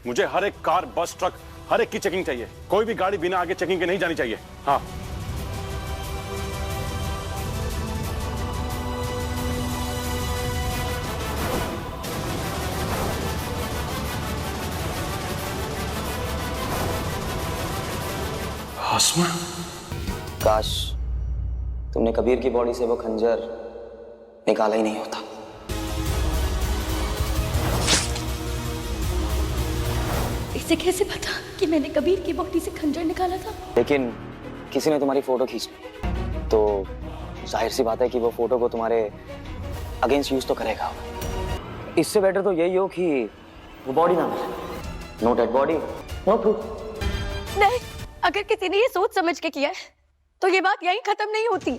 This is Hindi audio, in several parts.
मुझे हर एक कार, बस, ट्रक, हर एक की चेकिंग चाहिए। कोई भी गाड़ी बिना आगे चेकिंग के नहीं जानी चाहिए। हाँ। आसमा, काश तुमने कबीर की बॉडी से वो खंजर निकाला ही नहीं होता। इसे कैसे पता कि मैंने कबीर की बॉडी से खंजर निकाला था? लेकिन किसी ने तुम्हारी फोटो खींच ली, तो जाहिर सी बात है कि वो फोटो को तुम्हारे अगेंस्ट यूज तो करेगा। इससे बेटर तो यही हो कि वो बॉडी ना मिले। No dead body, no proof. नहीं, अगर किसी ने ये सोच समझ के किया है तो ये बात यहीं खत्म नहीं होती।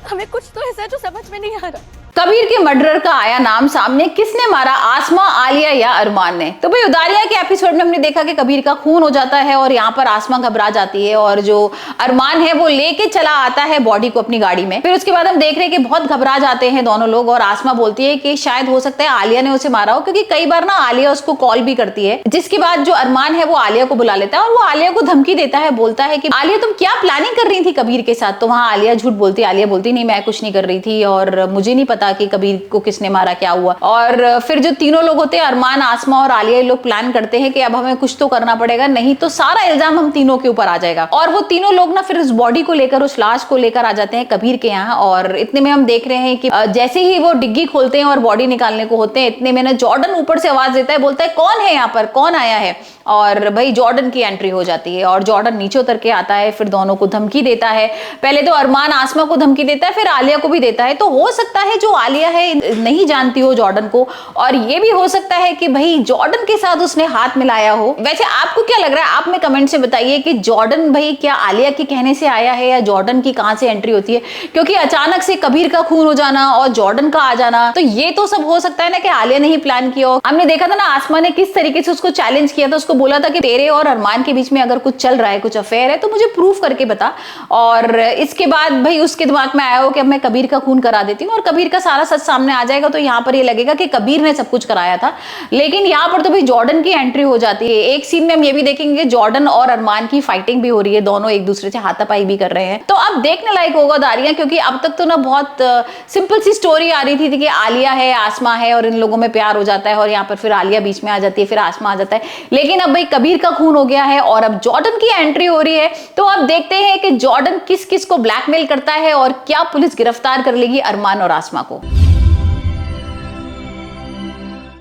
हमें कुछ तो ऐसा है जो समझ में नहीं आ रहा। कबीर के मर्डरर का आया नाम सामने, किसने मारा, आसमा, आलिया या अरमान ने? तो भाई उदारिया के एपिसोड में हमने देखा कि कबीर का खून हो जाता है और यहाँ पर आसमा घबरा जाती है और जो अरमान है वो लेके चला आता है बॉडी को अपनी गाड़ी में। फिर उसके बाद हम देख रहे हैं कि बहुत घबरा जाते हैं दोनों लोग और आसमा बोलती है कि शायद हो सकता है आलिया ने उसे मारा हो, क्योंकि कई बार ना आलिया उसको कॉल भी करती है। जिसके बाद जो अरमान है वो आलिया को बुला लेता है और वो आलिया को धमकी देता है, बोलता है कि आलिया तुम क्या प्लानिंग कर रही थी कबीर के साथ? तो वहां आलिया झूठ बोलती है। आलिया बोलती नहीं, मैं कुछ नहीं कर रही थी और मुझे नहीं पता कि कबीर को किसने मारा, क्या हुआ। और फिर जो तीनों लोग होते हैं, अरमान, आसमा और आलिया, लोग प्लान करते हैं कि अब हमें कुछ तो करना पड़ेगा, नहीं तो सारा इल्जाम हम तीनों के ऊपर आ जाएगा। और वो तीनों लोग ना फिर उस बॉडी को लेकर, उस लाश को लेकर आ जाते हैं कबीर के यहाँ। और इतने में हम देख रहे हैं कि जैसे ही वो डिग्गी खोलते हैं और बॉडी निकालने को होते हैं, इतने में ना जॉर्डन ऊपर से आवाज देता है, बोलता है कौन है यहाँ पर, कौन आया है? और भाई जॉर्डन की एंट्री हो जाती है और जॉर्डन नीचे उतर के आता है, फिर दोनों को धमकी देता है। पहले तो अरमान आसमा को धमकी देता है, फिर आलिया को भी देता है। तो हो सकता है जो आलिया है नहीं जानती हो जॉर्डन को, और ये भी हो सकता है कि भाई जॉर्डन के साथ उसने हाथ मिलाया हो। वैसे आपको क्या लग रहा है? आप में कमेंट से बताइए कि जॉर्डन भाई क्या आलिया के कहने से आया है या जॉर्डन की कहां से एंट्री होती है? क्योंकि अचानक से कबीर का खून हो जाना और जॉर्डन का आ जाना, तो ये तो सब हो सकता है ना कि आलिया ने ही प्लान किया हो। हमने देखा था ना आसमा ने किस तरीके से उसको चैलेंज किया था, उसको बोला था कि तेरे और अरमान के बीच में अगर कुछ चल रहा है, कुछ अफेयर है, तो मुझे प्रूफ करके बता। और इसके बाद भाई उसके दिमाग में आया हो कि अब मैं कबीर का खून करा देती हूँ और कबीर का सारा सच सामने आ जाएगा, तो यहाँ पर ये लगेगा कि कबीर ने सब कुछ कराया था। लेकिन यहाँ पर तो भाई जॉर्डन की एंट्री हो जाती है। एक सीन में हम ये भी देखेंगे जॉर्डन और अरमान की फाइटिंग भी हो रही है, दोनों एक दूसरे से हाथापाई भी कर रहे हैं। तो अब देखने लायक होगा दारियां, क्योंकि अब तक तो ना बहुत सिंपल सी स्टोरी आ रही थी कि आलिया है, आसमा है और इन लोगों में प्यार हो जाता है और यहाँ पर फिर आलिया बीच में आ जाती है, फिर आसमा आ जाता है। लेकिन अब भाई कबीर का खून हो गया है और अब जॉर्डन की एंट्री हो रही है। तो अब देखते हैं कि जॉर्डन किस किस को ब्लैकमेल करता है और क्या पुलिस गिरफ्तार कर लेगी अरमान और आसमा को।